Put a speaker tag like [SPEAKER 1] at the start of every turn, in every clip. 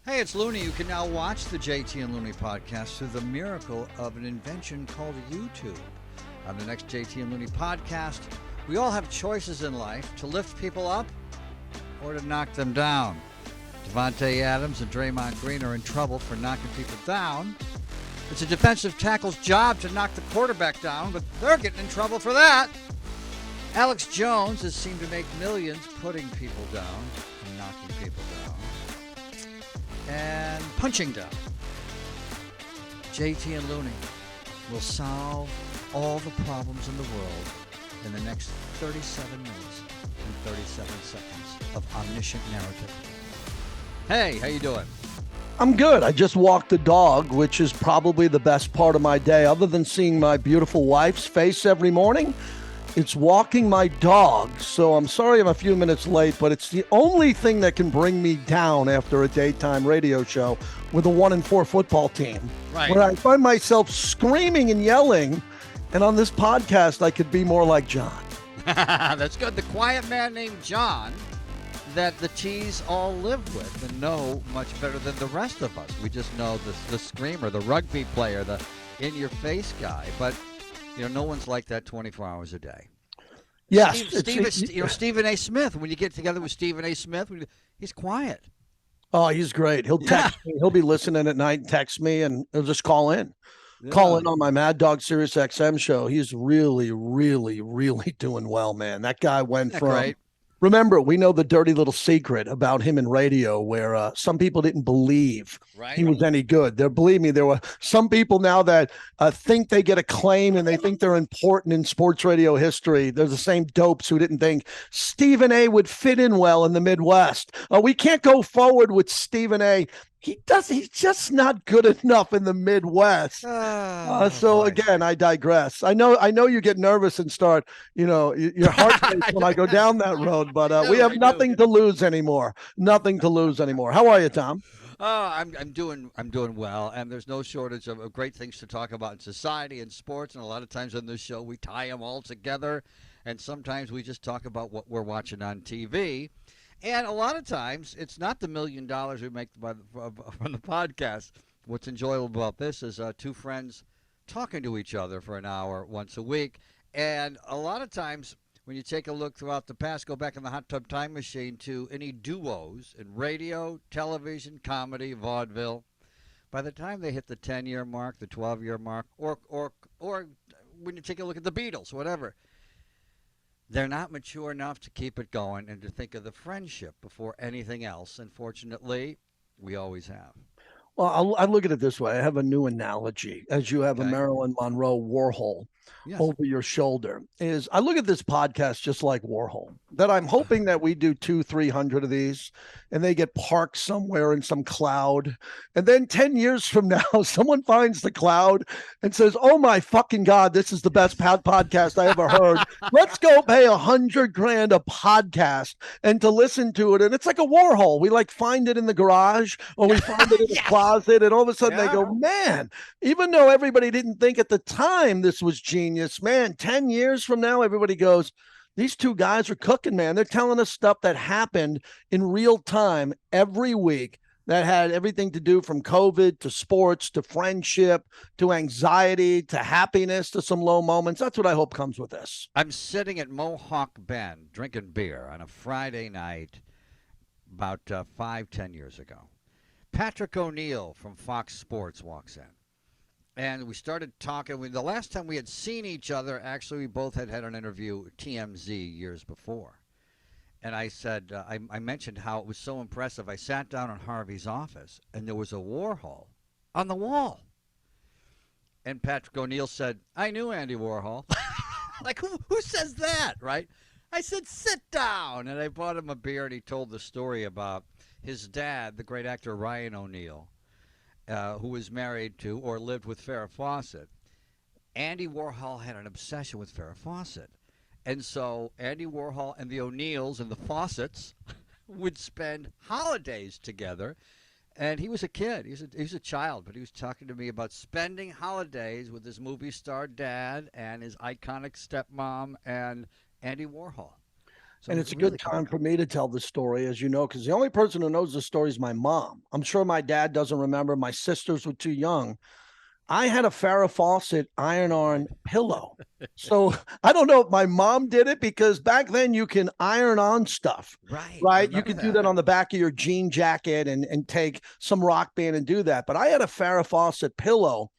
[SPEAKER 1] Hey, it's Looney. You can now watch the JT and Looney podcast through the miracle of an invention called YouTube. On the next JT and Looney podcast, we all have choices in life to lift people up or to knock them down. Davnate Adams and Draymond Green are in trouble for knocking people down. It's a defensive tackle's job to knock the quarterback down, but they're getting in trouble for that. Alex Jones has seemed to make millions putting people down and knocking people down and punching down. JT and Looney will solve all the problems in the world in the next 37 minutes and 37 seconds of omniscient narrative. Hey, how you doing?
[SPEAKER 2] I'm good. I just walked the dog, which is probably the best part of my day. Other than seeing my beautiful wife's face every morning, it's walking my dog. So I'm sorry I'm a few minutes late, but it's the only thing that can bring me down after a daytime radio show with a 1-4 football team.
[SPEAKER 1] Right.
[SPEAKER 2] Where I find myself screaming and yelling, and on this podcast, I could be more like John.
[SPEAKER 1] That's good. The quiet man named John that the T's all live with and know much better than the rest of us. We just know the screamer, the rugby player, the in-your-face guy. But, no one's like that 24 hours a day.
[SPEAKER 2] Yes.
[SPEAKER 1] Stephen A. Smith, when you get together with Stephen A. Smith, he's quiet.
[SPEAKER 2] Oh, he's great. He'll text me. He'll be listening at night and text me, and he'll just call in. Yeah. Call in on my Mad Dog Sirius XM show. He's really, really, really doing well, man. That guy went from... Right? Remember, we know the dirty little secret about him in radio where some people didn't believe he was any good. Believe me, there were some people now that think they get a claim and they think they're important in sports radio history. They're the same dopes who didn't think Stephen A. would fit in well in the Midwest. We can't go forward with Stephen A. He's just not good enough in the Midwest. Again, I digress. I know you get nervous and start, your heart race when I go down that road, but we have nothing to lose anymore. Nothing to lose anymore. How are you, Tom?
[SPEAKER 1] I'm doing well, and there's no shortage of great things to talk about in society and sports, and a lot of times on this show we tie them all together, and sometimes we just talk about what we're watching on TV. And a lot of times, it's not the $1 million we make from the podcast. What's enjoyable about this is two friends talking to each other for an hour once a week. And a lot of times, when you take a look throughout the past, go back in the hot tub time machine to any duos in radio, television, comedy, vaudeville. By the time they hit the 10-year mark, the 12-year mark, or when you take a look at the Beatles, whatever, they're not mature enough to keep it going and to think of the friendship before anything else. Unfortunately, we always have.
[SPEAKER 2] Well, I look at it this way. I have a new analogy. As you have a Marilyn Monroe Warhol over your shoulder, is I look at this podcast just like Warhol, that I'm hoping that we do 200-300 of these and they get parked somewhere in some cloud. And then 10 years from now, someone finds the cloud and says, oh my fucking God, this is the best podcast I ever heard. Let's go pay $100,000 a podcast and to listen to it. And it's like a Warhol. We find it in the garage or we find it in the closet. And all of a sudden they go, man, even though everybody didn't think at the time this was genius, man, 10 years from now, everybody goes, these two guys are cooking, man. They're telling us stuff that happened in real time every week that had everything to do from COVID to sports to friendship to anxiety to happiness to some low moments. That's what I hope comes with this.
[SPEAKER 1] I'm sitting at Mohawk Bend drinking beer on a Friday night about 5-10 years ago. Patrick O'Neill from Fox Sports walks in. And we started talking. The last time we had seen each other, actually, we both had an interview at TMZ years before. And I said, I mentioned how it was so impressive. I sat down in Harvey's office, and there was a Warhol on the wall. And Patrick O'Neill said, I knew Andy Warhol. Who says that, right? I said, sit down. And I bought him a beer, and he told the story about his dad, the great actor Ryan O'Neill, who was married to or lived with Farrah Fawcett. Andy Warhol had an obsession with Farrah Fawcett. And so Andy Warhol and the O'Neills and the Fawcetts would spend holidays together. And he was a kid. He was a child, but he was talking to me about spending holidays with his movie star dad and his iconic stepmom and Andy Warhol. So
[SPEAKER 2] And it's a good time for me to tell the story, as you know, because the only person who knows the story is my mom. I'm sure my dad doesn't remember. My sisters were too young. I had a Farrah Fawcett iron-on pillow. So I don't know if my mom did it, because back then you can iron on stuff. Right. You could do that on the back of your jean jacket and take some Rock Band and do that. But I had a Farrah Fawcett pillow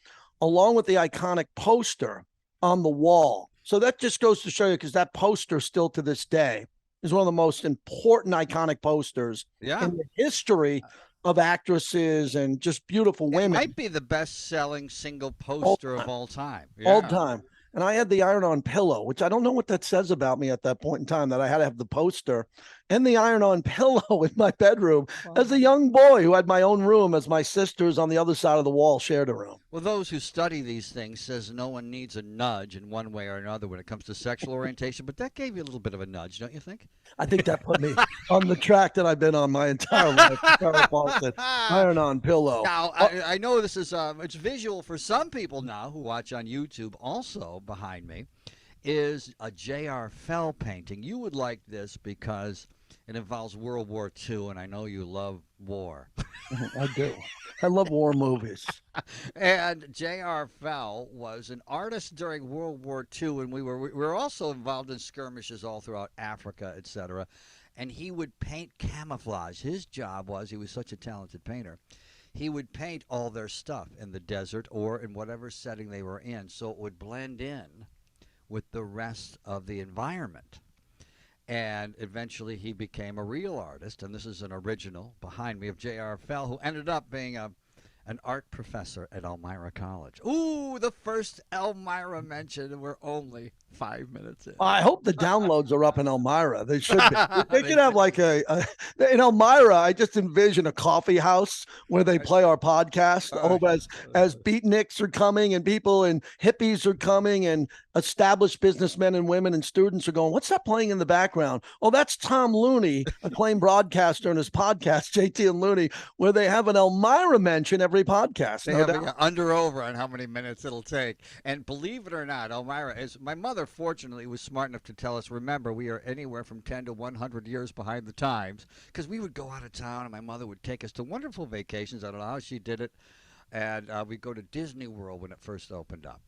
[SPEAKER 2] along with the iconic poster on the wall. So that just goes to show you, because that poster still to this day is one of the most important iconic posters in the history of actresses and just beautiful women.
[SPEAKER 1] It might be the best-selling single poster of all time.
[SPEAKER 2] All time. And I had the iron-on pillow, which I don't know what that says about me at that point in time, that I had to have the poster and the iron-on pillow in my bedroom as a young boy who had my own room, as my sisters on the other side of the wall shared a room.
[SPEAKER 1] Well, those who study these things says no one needs a nudge in one way or another when it comes to sexual orientation, but that gave you a little bit of a nudge, don't you think?
[SPEAKER 2] I think that put me on the track that I've been on my entire life. Iron-on pillow.
[SPEAKER 1] Now, I know this is it's visual for some people now who watch on YouTube. Also behind me is a J.R. Fell painting. You would like this because it involves World War II, and I know you love war.
[SPEAKER 2] I do. I love war movies.
[SPEAKER 1] And J.R. Fell was an artist during World War II, and we were also involved in skirmishes all throughout Africa, etc. And he would paint camouflage. His job was, he was such a talented painter, he would paint all their stuff in the desert or in whatever setting they were in, so it would blend in with the rest of the environment. And eventually he became a real artist, and this is an original behind me of J.R. Fell, who ended up being an art professor at Elmira College. Ooh, the first Elmira mention, and we're only 5 minutes in.
[SPEAKER 2] I hope the downloads are up in Elmira. They should be. They could have like in Elmira, I just envision a coffee house where they play our podcast. As beatniks are coming and people and hippies are coming and established businessmen and women and students are going, what's that playing in the background? Oh, that's Tom Looney, acclaimed broadcaster, and his podcast, JT and Looney, where they have an Elmira mention every podcast.
[SPEAKER 1] They have an under-over on how many minutes it'll take. And believe it or not, Elmira is, my mother fortunately was smart enough to tell us, remember, we are anywhere from 10 to 100 years behind the times, because we would go out of town and my mother would take us to wonderful vacations. I don't know how she did it. And we'd go to Disney World when it first opened up.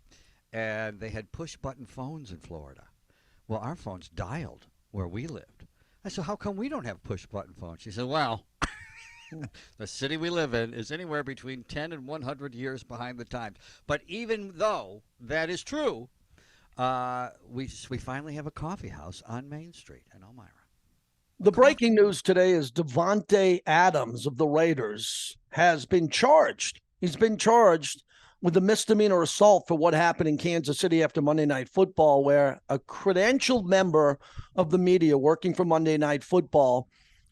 [SPEAKER 1] And they had push-button phones in Florida. Well, our phones dialed where we lived. I said, how come we don't have push-button phones? She said, well, the city we live in is anywhere between 10 and 100 years behind the times. But even though that is true, we finally have a coffee house on Main Street in Elmira.
[SPEAKER 2] The breaking news today is Davnate Adams of the Raiders has been charged. He's been charged with a misdemeanor assault for what happened in Kansas City after Monday Night Football, where a credentialed member of the media working for Monday Night Football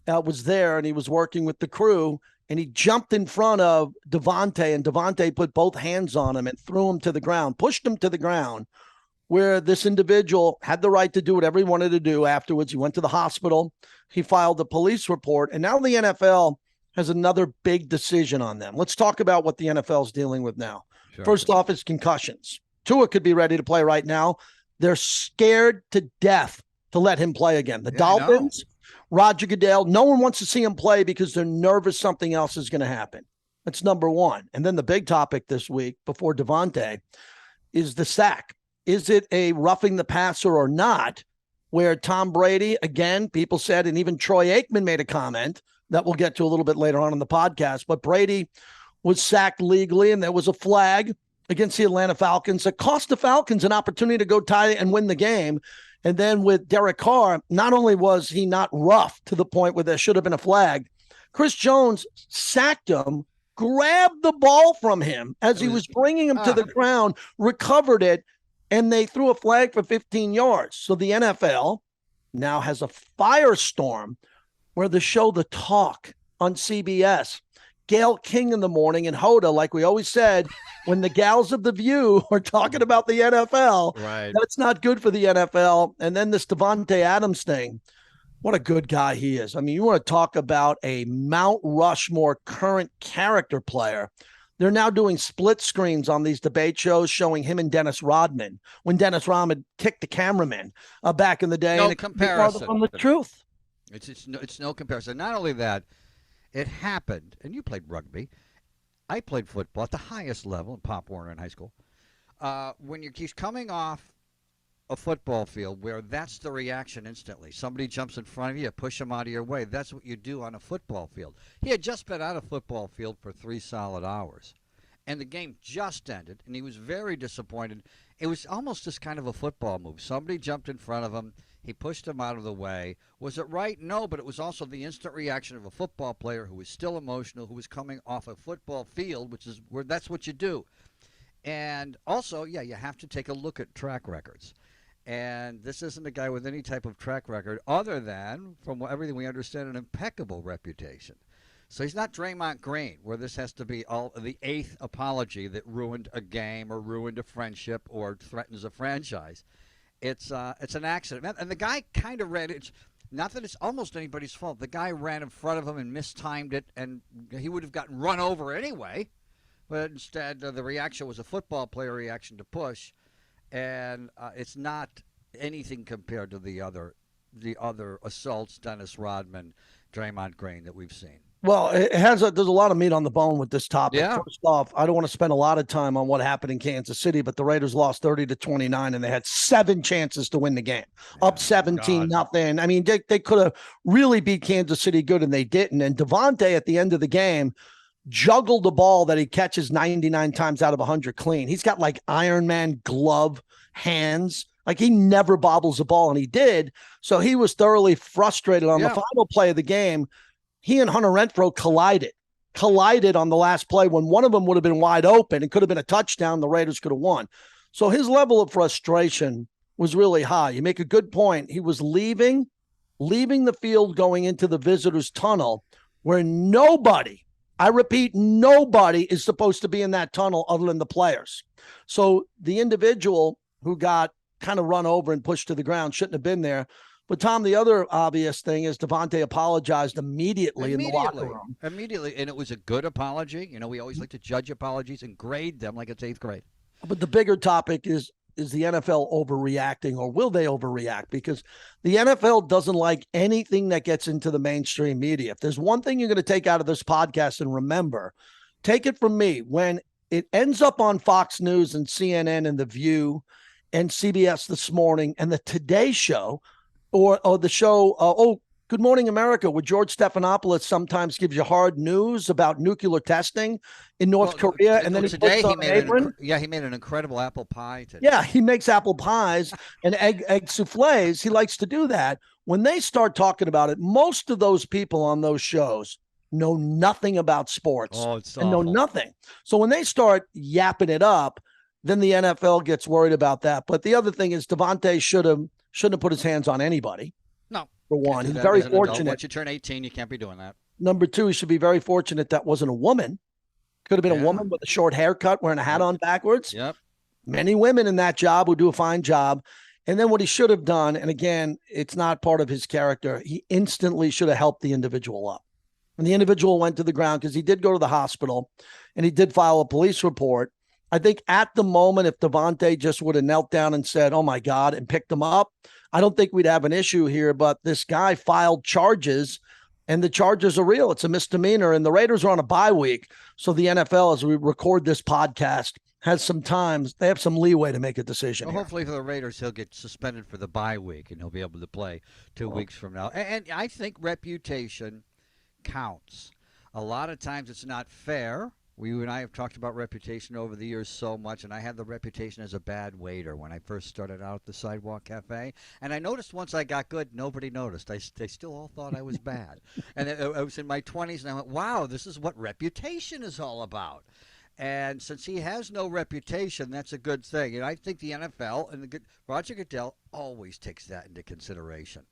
[SPEAKER 2] was there, and he was working with the crew, and he jumped in front of Davnate, and Davnate put both hands on him and threw him to the ground, pushed him to the ground, where this individual had the right to do whatever he wanted to do afterwards. He went to the hospital. He filed a police report, and now the NFL has another big decision on them. Let's talk about what the NFL is dealing with now. Sure. First off, is concussions. Tua could be ready to play right now. They're scared to death to let him play again. The Dolphins, Roger Goodell, no one wants to see him play because they're nervous something else is going to happen. That's number one. And then the big topic this week before Davnate is the sack. Is it a roughing the passer or not? Where Tom Brady, again, people said, and even Troy Aikman made a comment that we'll get to a little bit later on in the podcast, but Brady was sacked legally, and there was a flag against the Atlanta Falcons that cost the Falcons an opportunity to go tie and win the game. And then with Derek Carr, not only was he not rough to the point where there should have been a flag, Chris Jones sacked him, grabbed the ball from him as he was bringing him to the ground, recovered it, and they threw a flag for 15 yards. So the NFL now has a firestorm where the show The Talk on CBS, Gail King in the morning, and Hoda, like we always said, when the gals of The View are talking about the NFL, that's not good for the NFL. And then this Davnate Adams thing, what a good guy he is. I mean, you want to talk about a Mount Rushmore current character player. They're now doing split screens on these debate shows showing him and Dennis Rodman when Dennis Rodman kicked the cameraman back in the day.
[SPEAKER 1] No
[SPEAKER 2] and it
[SPEAKER 1] comparison.
[SPEAKER 2] From the truth.
[SPEAKER 1] It's no comparison. Not only that, it happened, and you played rugby. I played football at the highest level in Pop Warner in high school. When he's coming off a football field where that's the reaction instantly. Somebody jumps in front of you, push them out of your way. That's what you do on a football field. He had just been on a football field for 3 solid hours, and the game just ended, and he was very disappointed. It was almost just kind of a football move. Somebody jumped in front of him. He pushed him out of the way. Was it right? No, but it was also the instant reaction of a football player who was still emotional, who was coming off a football field, which is where that's what you do. And also, yeah, you have to take a look at track records. And this isn't a guy with any type of track record other than, from everything we understand, an impeccable reputation. So he's not Draymond Green, where this has to be the 8th apology that ruined a game or ruined a friendship or threatens a franchise. It's an accident. And the guy kind of ran it. Not that it's almost anybody's fault. The guy ran in front of him and mistimed it, and he would have gotten run over anyway. But instead, the reaction was a football player reaction to push. And it's not anything compared to the other assaults, Dennis Rodman, Draymond Green, that we've seen.
[SPEAKER 2] Well, there's a lot of meat on the bone with this topic.
[SPEAKER 1] Yeah.
[SPEAKER 2] First off, I don't want to spend a lot of time on what happened in Kansas City, but the Raiders lost 30-29, and they had 7 chances to win the game, up 17-0. I mean, they could have really beat Kansas City good, and they didn't. And Davnate at the end of the game juggled the ball that he catches 99 times out of 100 clean. He's got like Iron Man glove hands. Like he never bobbles the ball, and he did. So he was thoroughly frustrated on the final play of the game. He and Hunter Renfrow collided on the last play when one of them would have been wide open. It could have been a touchdown. The Raiders could have won. So his level of frustration was really high. You make a good point. He was leaving the field going into the visitors' tunnel where nobody, I repeat, nobody is supposed to be in that tunnel other than the players. So the individual who got kind of run over and pushed to the ground shouldn't have been there. But, Tom, the other obvious thing is Davnate apologized immediately in the locker room.
[SPEAKER 1] Immediately, and it was a good apology. You know, we always like to judge apologies and grade them like it's 8th grade.
[SPEAKER 2] But the bigger topic is the NFL overreacting, or will they overreact? Because the NFL doesn't like anything that gets into the mainstream media. If there's one thing you're going to take out of this podcast and remember, take it from me, when it ends up on Fox News and CNN and The View and CBS This Morning and the Today Show, or the show, Good Morning America, where George Stephanopoulos sometimes gives you hard news about nuclear testing in North Korea. And then
[SPEAKER 1] today he made an incredible apple pie today.
[SPEAKER 2] Yeah, he makes apple pies and egg soufflés. He likes to do that. When they start talking about it, most of those people on those shows know nothing about sports and know nothing. So when they start yapping it up, then the NFL gets worried about that. But the other thing is Davnate shouldn't have put his hands on anybody.
[SPEAKER 1] No.
[SPEAKER 2] For one, he's very fortunate.
[SPEAKER 1] Once you turn 18, you can't be doing that.
[SPEAKER 2] Number 2, he should be very fortunate that wasn't a woman. Could have been a woman with a short haircut, wearing a hat on backwards.
[SPEAKER 1] Yep.
[SPEAKER 2] Many women in that job who do a fine job. And then what he should have done, and again, it's not part of his character, he instantly should have helped the individual up. And the individual went to the ground because he did go to the hospital and he did file a police report. I think at the moment, if Davnate just would have knelt down and said, "Oh my God," and picked him up, I don't think we'd have an issue here. But this guy filed charges, and the charges are real. It's a misdemeanor, and the Raiders are on a bye week. So the NFL, as we record this podcast, has some time. They have some leeway to make a decision.
[SPEAKER 1] Well, hopefully for the Raiders, he'll get suspended for the bye week, and he'll be able to play 2 weeks from now. And I think reputation counts. A lot of times it's not fair. You and I have talked about reputation over the years so much, and I had the reputation as a bad waiter when I first started out at the Sidewalk Cafe. And I noticed once I got good, nobody noticed. They still all thought I was bad. And I was in my 20s, and I went, wow, this is what reputation is all about. And since he has no reputation, that's a good thing. And I think the NFL and Roger Goodell always takes that into consideration.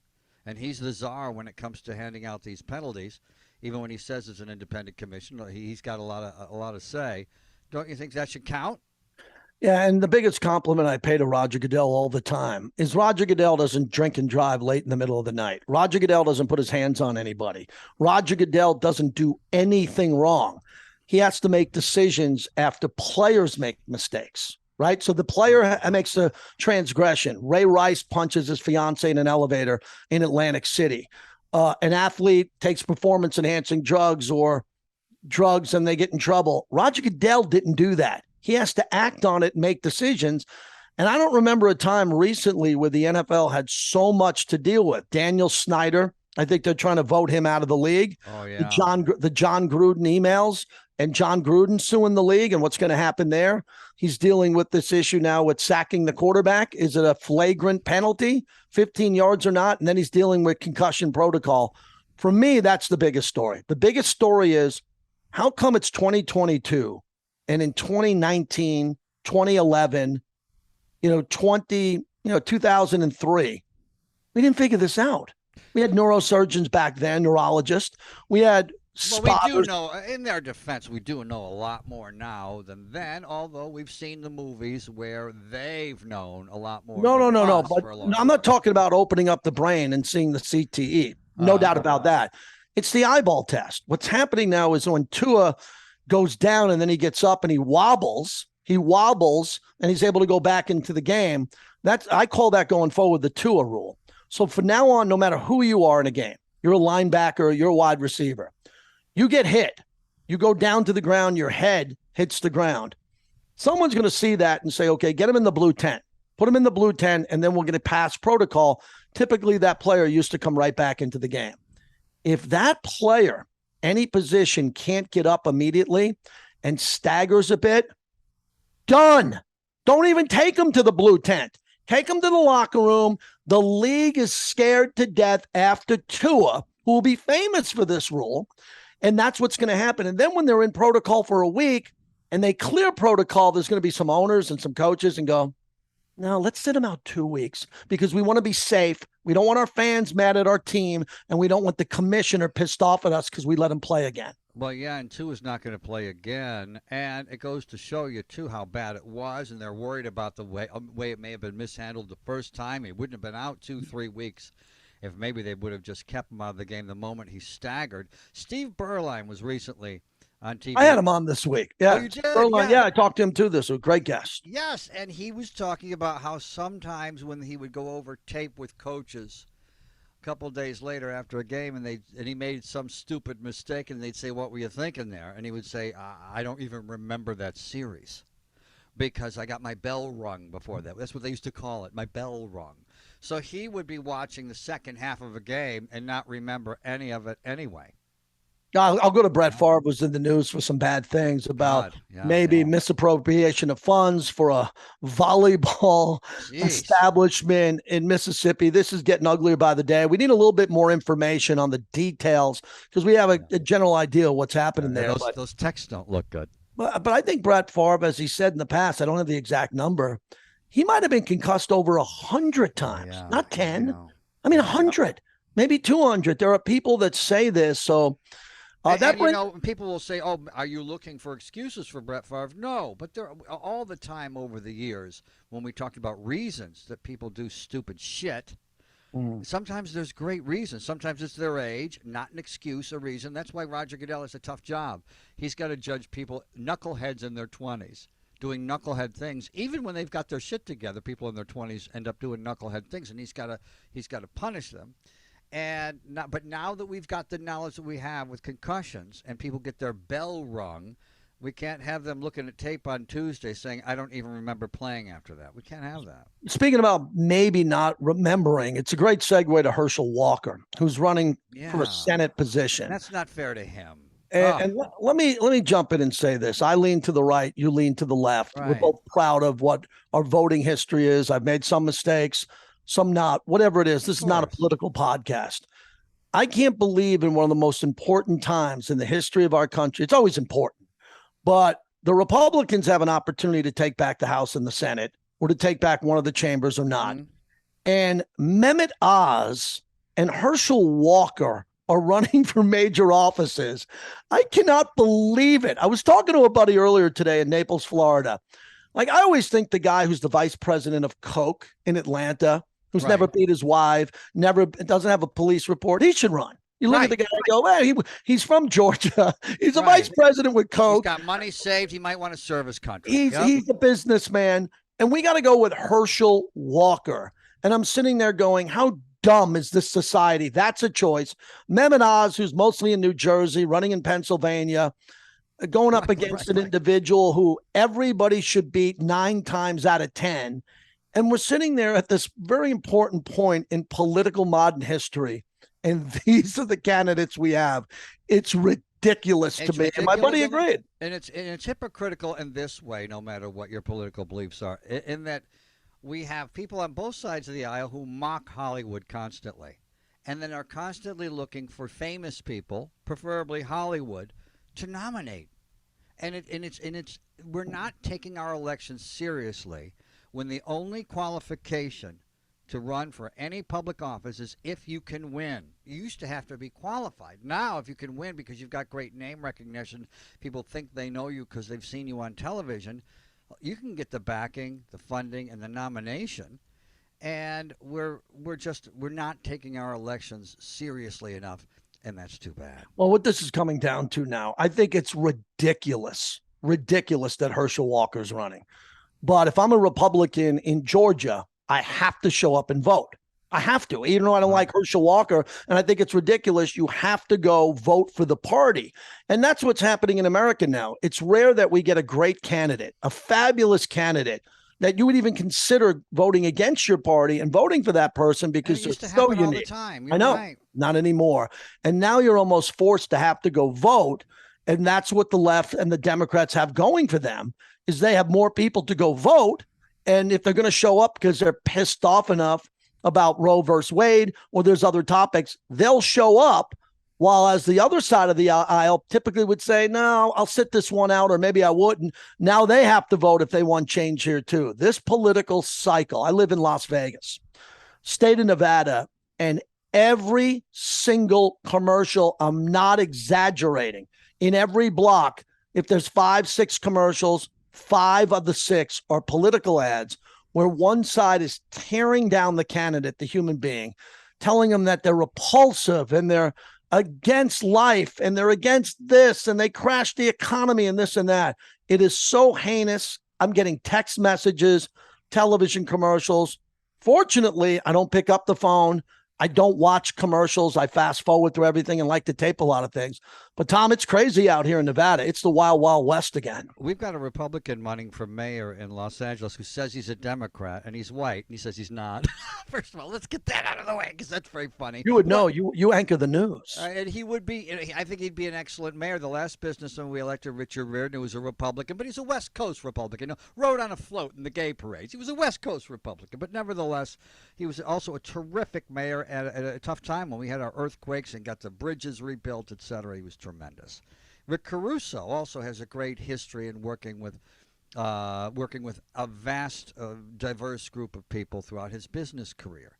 [SPEAKER 1] And he's the czar when it comes to handing out these penalties. Even when he says it's an independent commission, he's got a lot of say. Don't you think that should count?
[SPEAKER 2] Yeah, and the biggest compliment I pay to Roger Goodell all the time is Roger Goodell doesn't drink and drive late in the middle of the night. Roger Goodell doesn't put his hands on anybody. Roger Goodell doesn't do anything wrong. he has to make decisions after players make mistakes, right? So the player makes a transgression. Ray Rice punches his fiance in an elevator in Atlantic City. An athlete takes performance-enhancing drugs and they get in trouble. Roger Goodell didn't do that. He has to act on it and make decisions. And I don't remember a time recently where the NFL had so much to deal with. Daniel Snyder, I think they're trying to vote him out of the league.
[SPEAKER 1] Oh, yeah.
[SPEAKER 2] The John Gruden emails and John Gruden suing the league and what's going to happen there. He's dealing with this issue now with sacking the quarterback. Is it a flagrant penalty, 15 yards or not? And then he's dealing with concussion protocol. For me, that's the biggest story. The biggest story is how come it's 2022 and in 2019, 2011, 2003, we didn't figure this out. We had neurosurgeons back then, neurologists. We had spotters.
[SPEAKER 1] Well, we do know, in their defense, we do know a lot more now than then, although we've seen the movies where they've known a lot more.
[SPEAKER 2] No. But I'm not talking about opening up the brain and seeing the CTE. No doubt about that. It's the eyeball test. What's happening now is when Tua goes down and then he gets up and he wobbles and he's able to go back into the game. I call that going forward the Tua rule. So from now on, no matter who you are in a game, you're a linebacker, you're a wide receiver, you get hit, you go down to the ground, your head hits the ground. Someone's going to see that and say, okay, get him in the blue tent, put him in the blue tent, and then we're going to pass protocol. Typically, that player used to come right back into the game. If that player, any position, can't get up immediately and staggers a bit, done. Don't even take him to the blue tent. Take him to the locker room. The league is scared to death after Tua, who will be famous for this rule. And that's what's going to happen. And then when they're in protocol for a week and they clear protocol, there's going to be some owners and some coaches and go, no, let's sit him out 2 weeks because we want to be safe. We don't want our fans mad at our team, and we don't want the commissioner pissed off at us because we let him play again.
[SPEAKER 1] Well, yeah, and Tua's not going to play again, and it goes to show you, too, how bad it was, and they're worried about the way it may have been mishandled the first time. He wouldn't have been out 2-3 weeks if maybe they would have just kept him out of the game the moment he staggered. Steve Berline was recently on TV.
[SPEAKER 2] I had him on this week. Yeah,
[SPEAKER 1] oh, you did?
[SPEAKER 2] Berline, yeah, I talked to him, too. This was a great guest.
[SPEAKER 1] Yes, and he was talking about how sometimes when he would go over tape with coaches a couple days later after a game and he made some stupid mistake and they'd say, what were you thinking there? And he would say, I don't even remember that series because I got my bell rung before that. That's what they used to call it, my bell rung. So he would be watching the second half of a game and not remember any of it anyway.
[SPEAKER 2] I'll go to Brett Favre was in the news for some bad things about maybe misappropriation of funds for a volleyball establishment in Mississippi. This is getting uglier by the day. We need a little bit more information on the details because we have a general idea of what's happening there.
[SPEAKER 1] Those texts don't look good.
[SPEAKER 2] But I think Brett Favre, as he said in the past, I don't have the exact number, he might have been concussed over 100 times, not 10. I mean, 100, maybe 200. There are people that say this, so...
[SPEAKER 1] people will say, oh, are you looking for excuses for Brett Favre? No, but there all the time over the years when we talked about reasons that people do stupid shit, sometimes there's great reasons. Sometimes it's their age, not an excuse, a reason. That's why Roger Goodell has a tough job. He's got to judge people, knuckleheads in their 20s, doing knucklehead things. Even when they've got their shit together, people in their 20s end up doing knucklehead things, and he's got to punish them. But now that we've got the knowledge that we have with concussions and people get their bell rung, we can't have them looking at tape on Tuesday saying, I don't even remember playing after that. We can't have that.
[SPEAKER 2] Speaking about maybe not remembering, it's a great segue to Herschel Walker, who's running for a Senate position.
[SPEAKER 1] That's not fair to him.
[SPEAKER 2] And let me jump in and say this. I lean to the right, you lean to the left. Right. We're both proud of what our voting history is. I've made some mistakes, some not, whatever it is. This is not a political podcast. I can't believe in one of the most important times in the history of our country. It's always important, but the Republicans have an opportunity to take back the House and the Senate or to take back one of the chambers or not. And Mehmet Oz and Herschel Walker are running for major offices. I cannot believe it. I was talking to a buddy earlier today in Naples, Florida. Like, I always think the guy who's the vice president of Coke in Atlanta, who's never beat his wife, doesn't have a police report, he should run. You look at the guy and go, hey, he's from Georgia. He's a vice president with Coke.
[SPEAKER 1] He's got money saved. He might want to serve his country.
[SPEAKER 2] He's a businessman. And we got to go with Herschel Walker. And I'm sitting there going, how dumb is this society? That's a choice. Mehmet Oz, who's mostly in New Jersey, running in Pennsylvania, going up against an individual who everybody should beat 9 times out of 10. And we're sitting there at this very important point in political modern history. And these are the candidates we have. It's ridiculous to me. And my buddy agreed.
[SPEAKER 1] And it's hypocritical in this way, no matter what your political beliefs are, in that we have people on both sides of the aisle who mock Hollywood constantly and then are constantly looking for famous people, preferably Hollywood, to nominate. And we're not taking our elections seriously when the only qualification to run for any public office is if you can win. You used to have to be qualified. Now, if you can win because you've got great name recognition, people think they know you because they've seen you on television, you can get the backing, the funding, and the nomination. And we're not taking our elections seriously enough, and that's too bad.
[SPEAKER 2] Well, what this is coming down to now, I think it's ridiculous that Herschel Walker's running. But if I'm a Republican in Georgia, I have to show up and vote. I have to, even though I don't like Herschel Walker. And I think it's ridiculous. You have to go vote for the party. And that's what's happening in America now. It's rare that we get a great candidate, a fabulous candidate, that you would even consider voting against your party and voting for that person because they're so unique. All the
[SPEAKER 1] time.
[SPEAKER 2] I know, right. Not anymore. And now you're almost forced to have to go vote. And that's what the left and the Democrats have going for them, is they have more people to go vote. And if they're going to show up because they're pissed off enough about Roe versus Wade or there's other topics, they'll show up. While as the other side of the aisle typically would say, no, I'll sit this one out, or maybe I wouldn't. Now they have to vote if they want change here too. This political cycle. I live in Las Vegas, state of Nevada, and every single commercial, I'm not exaggerating, in every block, if there's 5, 6 commercials, 5 of the 6 are political ads where one side is tearing down the candidate, the human being, telling them that they're repulsive and they're against life and they're against this and they crash the economy and this and that. It is so heinous. I'm getting text messages, television commercials. Fortunately, I don't pick up the phone. I don't watch commercials. I fast forward through everything and like to tape a lot of things. But, Tom, it's crazy out here in Nevada. It's the wild, wild west again.
[SPEAKER 1] We've got a Republican running for mayor in Los Angeles who says he's a Democrat, and he's white, and he says he's not. First of all, let's get that out of the way because that's very funny.
[SPEAKER 2] You would know. You anchor the news.
[SPEAKER 1] And he would be – I think he'd be an excellent mayor. The last businessman we elected, Richard Reardon, who was a Republican, but he's a West Coast Republican. Rode on a float in the gay parades. He was a West Coast Republican, but nevertheless, he was also a terrific mayor at a tough time when we had our earthquakes and got the bridges rebuilt, et cetera. He was tremendous. Rick Caruso also has a great history in working with a vast, diverse group of people throughout his business career.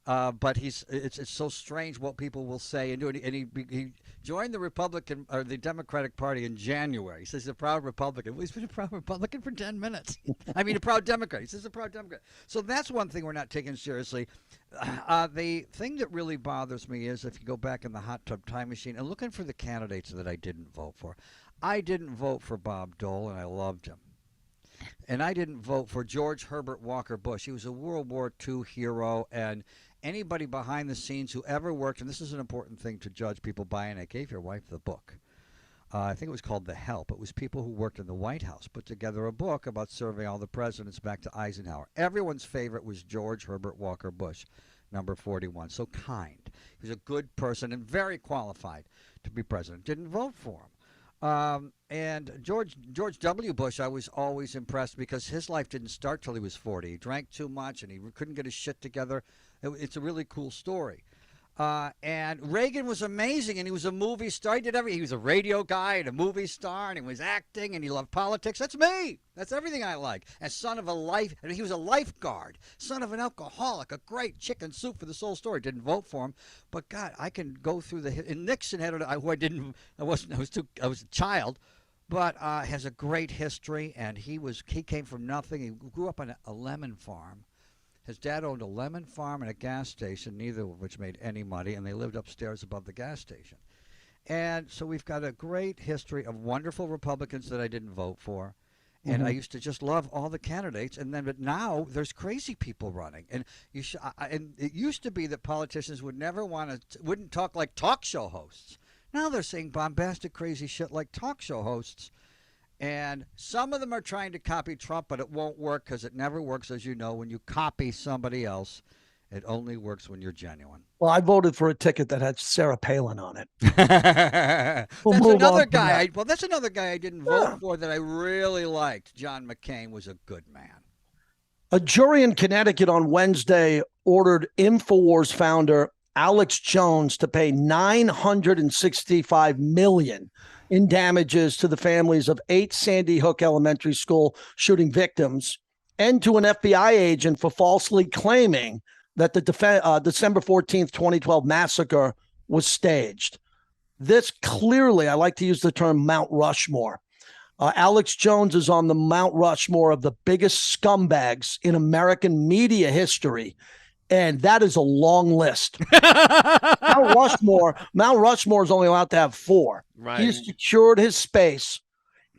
[SPEAKER 1] But it's so strange what people will say and do. And he joined the Republican or the Democratic Party in January. He says he's a proud Republican. Well, he's been a proud Republican for 10 minutes. I mean, a proud Democrat. He says a proud Democrat. So that's one thing we're not taking seriously. The thing that really bothers me is if you go back in the hot tub time machine and looking for the candidates that I didn't vote for. I didn't vote for Bob Dole, and I loved him. And I didn't vote for George Herbert Walker Bush. He was a World War II hero, and anybody behind the scenes who ever worked, and this is an important thing to judge people by, and I gave your wife the book. I think it was called The Help. It was people who worked in the White House put together a book about surveying all the presidents back to Eisenhower. Everyone's favorite was George Herbert Walker Bush, number 41. So kind. He was a good person and very qualified to be president. Didn't vote for him. And George W. Bush, I was always impressed because his life didn't start till he was 40. He drank too much and he couldn't get his shit together. It's a really cool story. And Reagan was amazing, and he was a movie star. He did everything. He was a radio guy and a movie star, and he was acting, and he loved politics. That's me. That's everything I like. And he was a lifeguard, son of an alcoholic, a great chicken soup for the soul story. Didn't vote for him, but God, I can go through and Nixon had I was a child, but has a great history, and he came from nothing. He grew up on a lemon farm. His dad owned a lemon farm and a gas station, neither of which made any money, and they lived upstairs above the gas station. And so we've got a great history of wonderful Republicans that I didn't vote for. And I used to just love all the candidates, but now there's crazy people running, and and it used to be that politicians wouldn't talk like talk show hosts. Now they're saying bombastic, crazy shit like talk show hosts, and some of them are trying to copy Trump, but it won't work because it never works, as you know, when you copy somebody else. It only works when you're genuine.
[SPEAKER 2] Well, I voted for a ticket that had Sarah Palin on it.
[SPEAKER 1] That's another guy. That's another guy I didn't vote for that I really liked. John McCain was a good man.
[SPEAKER 2] A jury in Connecticut on Wednesday ordered InfoWars founder Alex Jones to pay $965 million in damages to the families of 8 Sandy Hook Elementary School shooting victims and to an FBI agent for falsely claiming that the December 14th, 2012 massacre was staged. This clearly, I like to use the term Mount Rushmore. Alex Jones is on the Mount Rushmore of the biggest scumbags in American media history. And that is a long list. Mount Rushmore is only allowed to have 4.
[SPEAKER 3] Right.
[SPEAKER 2] He's secured his space.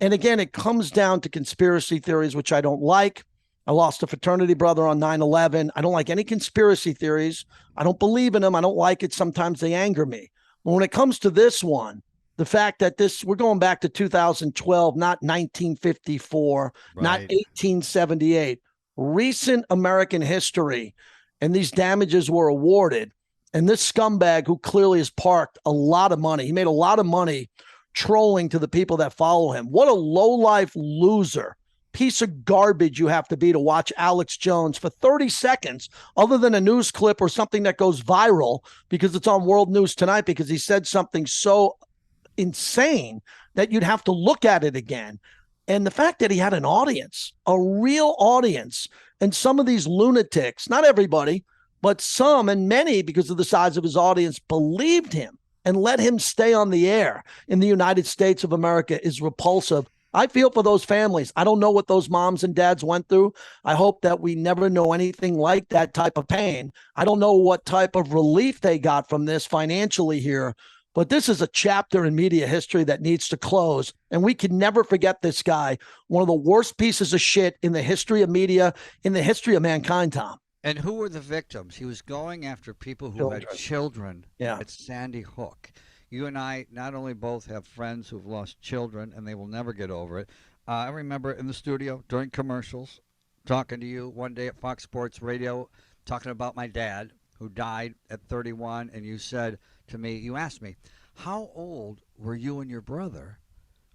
[SPEAKER 2] And again, it comes down to conspiracy theories, which I don't like. I lost a fraternity brother on 9/11. I don't like any conspiracy theories. I don't believe in them. I don't like it. Sometimes they anger me. But when it comes to this one, the fact that we're going back to 2012, not 1954, not 1878, recent American history, and these damages were awarded. And this scumbag who clearly has parked a lot of money, he made a lot of money trolling to the people that follow him. What a low-life loser. Piece of garbage you have to be to watch Alex Jones for 30 seconds, other than a news clip or something that goes viral because it's on World News Tonight because he said something so insane that you'd have to look at it again. And the fact that he had an audience, a real audience, and some of these lunatics, not everybody, but some and many, because of the size of his audience, believed him and let him stay on the air in the United States of America is repulsive. I feel for those families. I don't know what those moms and dads went through. I hope that we never know anything like that type of pain. I don't know what type of relief they got from this financially here, but this is a chapter in media history that needs to close. And we can never forget this guy, one of the worst pieces of shit in the history of media, in the history of mankind, Tom.
[SPEAKER 1] And who were the victims? He was going after people who had children at Sandy Hook. You and I not only both have friends who've lost children, and they will never get over it. I remember in the studio during commercials talking to you one day at Fox Sports Radio, talking about my dad who died at 31, and you said to me, you asked me, how old were you and your brother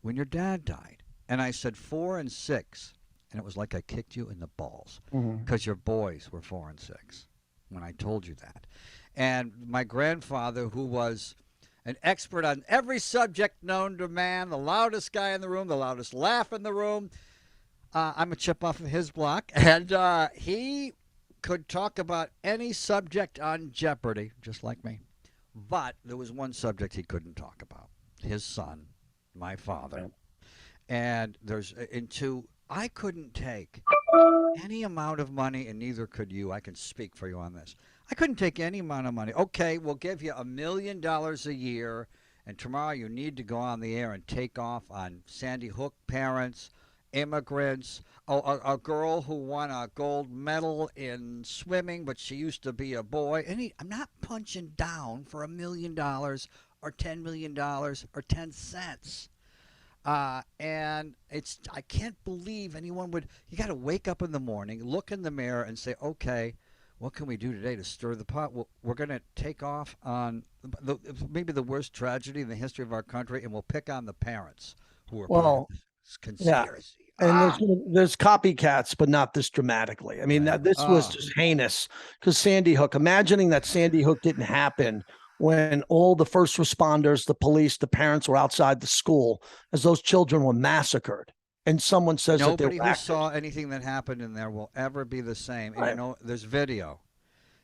[SPEAKER 1] when your dad died? And I said 4 and 6, and it was like I kicked you in the balls because your boys were 4 and 6 when I told you that. And my grandfather, who was an expert on every subject known to man, the loudest guy in the room, the loudest laugh in the room. I'm a chip off of his block. And he could talk about any subject on Jeopardy, just like me. But there was one subject he couldn't talk about. His son, my father. And I couldn't take any amount of money, and neither could you. I can speak for you on this. I couldn't take any amount of money. Okay, we'll give you $1 million a year, and tomorrow you need to go on the air and take off on Sandy Hook parents, immigrants, a girl who won a gold medal in swimming, but she used to be a boy. I'm not punching down for $1 million or $10 million or 10 cents. And I can't believe anyone would. You got to wake up in the morning, look in the mirror, and say, okay, what can we do today to stir the pot? Well, we're going to take off on maybe the worst tragedy in the history of our country, and we'll pick on the parents who are part of this conspiracy.
[SPEAKER 2] Yeah. And there's copycats, but not this dramatically. I mean, this was just heinous because Sandy Hook, imagining that Sandy Hook didn't happen when all the first responders, the police, the parents were outside the school as those children were massacred. And someone says
[SPEAKER 1] nobody
[SPEAKER 2] that they
[SPEAKER 1] who saw anything that happened in there will ever be the same. And you know, there's video.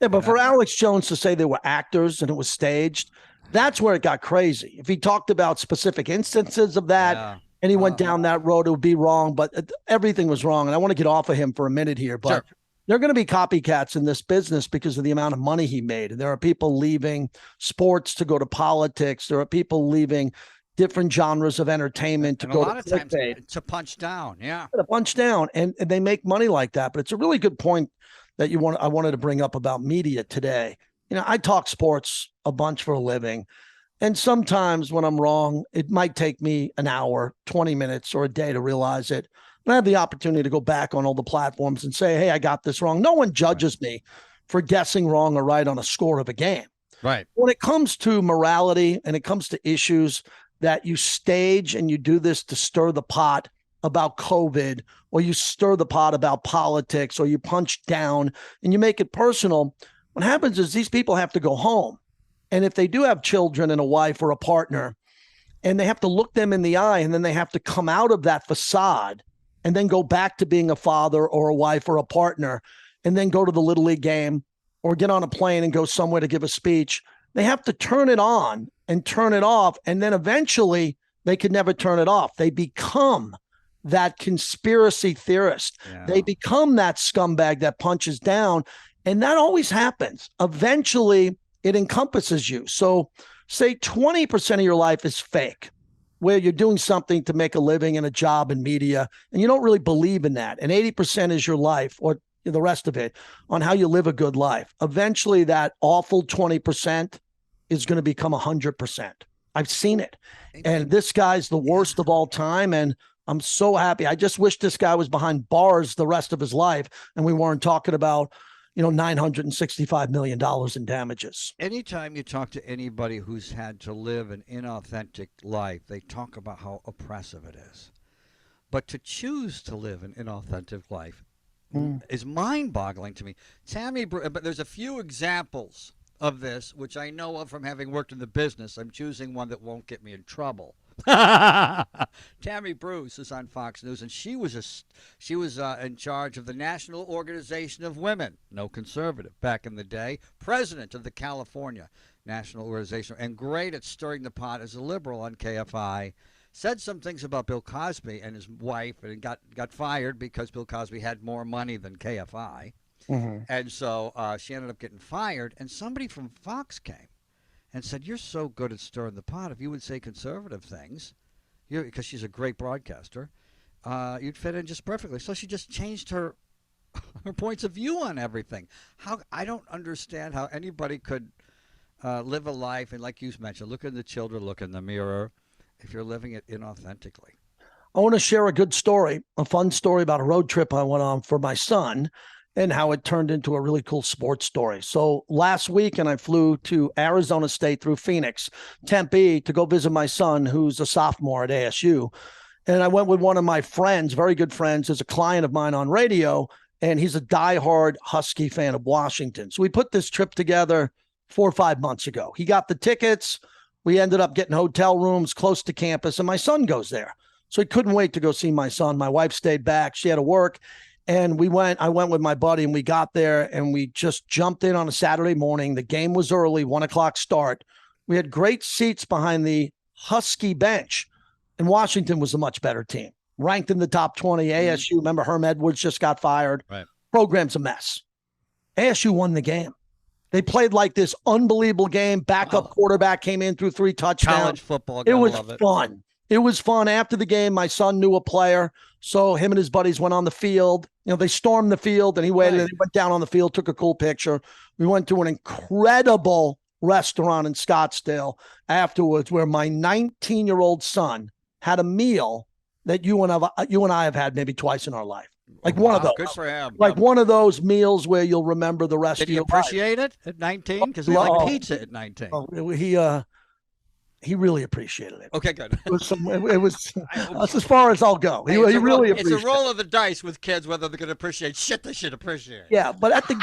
[SPEAKER 2] Yeah, but for Alex Jones to say they were actors and it was staged, that's where it got crazy. If he talked about specific instances of that and he went down that road, it would be wrong. But everything was wrong. And I want to get off of him for a minute here. But There are going to be copycats in this business because of the amount of money he made. And there are people leaving sports to go to politics. There are people leaving different genres of entertainment to go to clickbait.
[SPEAKER 1] To punch down. Yeah.
[SPEAKER 2] To punch down. And they make money like that. But it's a really good point that I wanted to bring up about media today. I talk sports a bunch for a living. And sometimes when I'm wrong, it might take me an hour, 20 minutes, or a day to realize it. And I have the opportunity to go back on all the platforms and say, hey, I got this wrong. No one judges me for guessing wrong or right on a score of a game.
[SPEAKER 1] Right.
[SPEAKER 2] When it comes to morality and it comes to issues that you stage and you do this to stir the pot about COVID, or you stir the pot about politics, or you punch down and you make it personal, what happens is these people have to go home. And if they do have children and a wife or a partner, and they have to look them in the eye, and then they have to come out of that facade and then go back to being a father or a wife or a partner, and then go to the Little League game or get on a plane and go somewhere to give a speech. They have to turn it on and turn it off. And then eventually they can never turn it off. They become that conspiracy theorist. Yeah. They become that scumbag that punches down. And that always happens. Eventually it encompasses you. So say 20% of your life is fake, where you're doing something to make a living and a job in media, and you don't really believe in that. And 80% is your life, or the rest of it, on how you live a good life. Eventually that awful 20% is going to become 100%. I've seen it. And this guy's the worst of all time. And I'm so happy. I just wish this guy was behind bars the rest of his life, and we weren't talking about $965 million in damages.
[SPEAKER 1] Anytime you talk to anybody who's had to live an inauthentic life, they talk about how oppressive it is. But to choose to live an inauthentic life is mind-boggling to me. But there's a few examples of this, which I know of from having worked in the business. I'm choosing one that won't get me in trouble. Tammy Bruce is on Fox News, and she was in charge of the National Organization of Women, no conservative back in the day, president of the California National Organization, and great at stirring the pot as a liberal on KFI. Said some things about Bill Cosby and his wife, and got fired because Bill Cosby had more money than KFI. Mm-hmm. And so she ended up getting fired, and somebody from Fox came and said, you're so good at stirring the pot. If you would say conservative things, because she's a great broadcaster, you'd fit in just perfectly. So she just changed her points of view on everything. I don't understand how anybody could live a life, and like you mentioned, look in the children, look in the mirror, if you're living it inauthentically.
[SPEAKER 2] I want to share a good story, a fun story about a road trip I went on for my son, and how it turned into a really cool sports story. So last week, and I flew to Arizona State through Phoenix, Tempe, to go visit my son, who's a sophomore at ASU. And I went with one of my friends, very good friends, as a client of mine on radio, and he's a diehard Husky fan of Washington. So we put this trip together 4 or 5 months ago. He got the tickets. We ended up getting hotel rooms close to campus, and my son goes there. So he couldn't wait to go see my son. My wife stayed back. She had to work. And I went with my buddy, and we got there, and we just jumped in on a Saturday morning. The game was early, 1:00 start. We had great seats behind the Husky bench, and Washington was a much better team. Ranked in the top 20. ASU, remember Herm Edwards just got fired.
[SPEAKER 1] Right.
[SPEAKER 2] Program's a mess. ASU won the game. They played like this unbelievable game. Backup quarterback came in, threw 3 touchdowns.
[SPEAKER 1] College football.
[SPEAKER 2] It was fun. It was fun. After the game, my son knew a player, so him and his buddies went on the field. They stormed the field, and he waited, and he went down on the field, took a cool picture. We went to an incredible restaurant in Scottsdale afterwards, where my 19-year-old son had a meal that you and I have had maybe twice in our life. Like one of those.
[SPEAKER 1] Good for him.
[SPEAKER 2] Like one of those meals where you'll remember the rest of your life.
[SPEAKER 1] Did he appreciate it at 19? Because we like pizza at 19.
[SPEAKER 2] He really appreciated it.
[SPEAKER 1] Okay, good.
[SPEAKER 2] It was that's as far as I'll go. He really appreciated it.
[SPEAKER 1] It's a roll of the dice with kids whether they're going to appreciate shit they should appreciate.
[SPEAKER 2] Yeah, but at the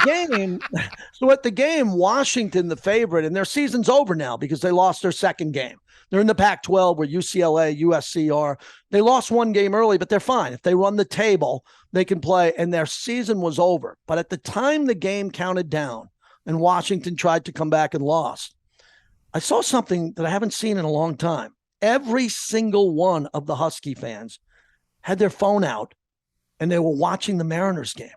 [SPEAKER 2] game, Washington, the favorite, and their season's over now because they lost their second game. They're in the Pac-12 where UCLA, USC are. They lost one game early, but they're fine. If they run the table, they can play, and their season was over. But at the time the game counted down and Washington tried to come back and lost, I saw something that I haven't seen in a long time. Every single one of the Husky fans had their phone out, and they were watching the Mariners game.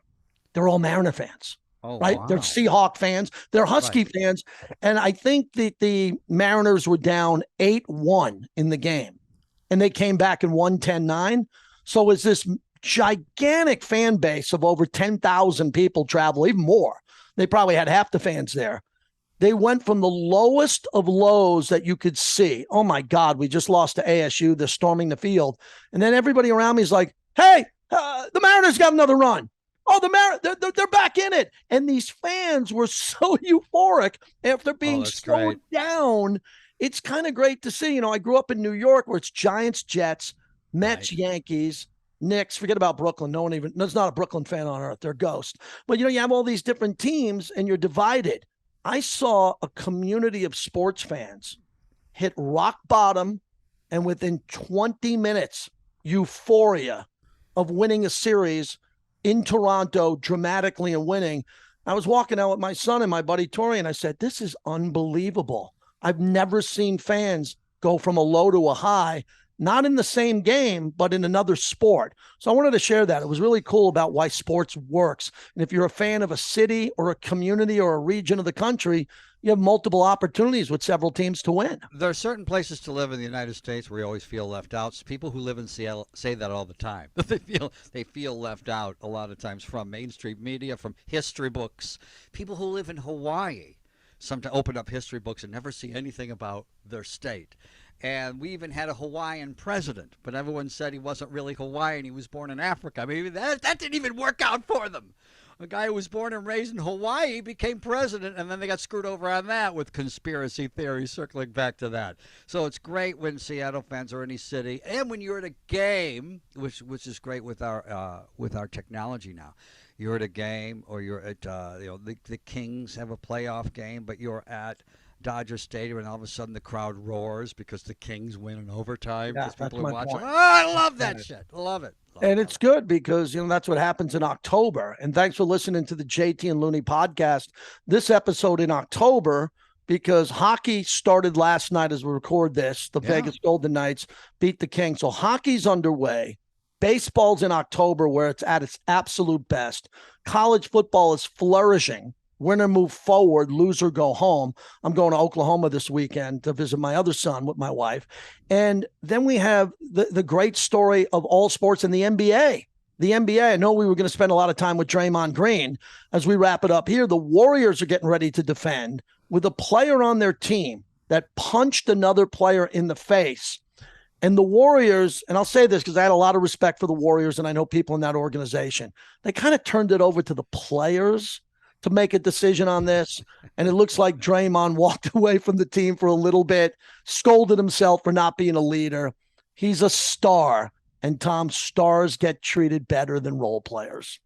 [SPEAKER 2] they're all Mariner fans.
[SPEAKER 1] Oh,
[SPEAKER 2] right?
[SPEAKER 1] wow.
[SPEAKER 2] They're Seahawk fans. They're Husky fans. And I think that the Mariners were down 8-1 in the game, and they came back and won 10-9. So is this gigantic fan base of over 10,000 people travel, even more. They probably had half the fans there. They went from the lowest of lows that you could see. Oh, my God, we just lost to ASU. They're storming the field. And then everybody around me is like, hey, the Mariners got another run. Oh, they're back in it. And these fans were so euphoric after being slowed down. It's kind of great to see. I grew up in New York where it's Giants, Jets, Mets, Yankees, Knicks. Forget about Brooklyn. There's not a Brooklyn fan on earth. They're ghosts. But, you have all these different teams and you're divided. I saw a community of sports fans hit rock bottom, and within 20 minutes, euphoria of winning a series in Toronto dramatically and winning. I was walking out with my son and my buddy Tori, and I said, this is unbelievable. I've never seen fans go from a low to a high, not in the same game, but in another sport. So I wanted to share that. It was really cool about why sports works. And if you're a fan of a city or a community or a region of the country, you have multiple opportunities with several teams to win.
[SPEAKER 1] There are certain places to live in the United States where you always feel left out. So people who live in Seattle say that all the time. They feel left out a lot of times from mainstream media, from history books. People who live in Hawaii sometimes open up history books and never see anything about their state. And we even had a Hawaiian president, but everyone said he wasn't really Hawaiian. He was born in Africa. I mean, that didn't even work out for them. A guy who was born and raised in Hawaii became president, and then they got screwed over on that with conspiracy theories circling back to that. So it's great when Seattle fans are in any city, and when you're at a game, which is great with our technology now. You're at a game, or you're at the Kings have a playoff game, but you're at Dodger Stadium, and all of a sudden the crowd roars because the Kings win in overtime because people are watching. Oh, I love that shit. Love it.
[SPEAKER 2] And it's good because, that's what happens in October. And thanks for listening to the JT and Looney podcast. This episode in October, because hockey started last night as we record this. The Vegas Golden Knights beat the Kings. So hockey's underway. Baseball's in October where it's at its absolute best. College football is flourishing. Winner move forward, loser go home. I'm going to Oklahoma this weekend to visit my other son with my wife. And then we have the great story of all sports in the NBA. The NBA, I know we were going to spend a lot of time with Draymond Green. As we wrap it up here, the Warriors are getting ready to defend with a player on their team that punched another player in the face. And the Warriors, and I'll say this because I had a lot of respect for the Warriors, and I know people in that organization, they kind of turned it over to the players to make a decision on this. And it looks like Draymond walked away from the team for a little bit, scolded himself for not being a leader. He's a star. And Tom, stars get treated better than role players.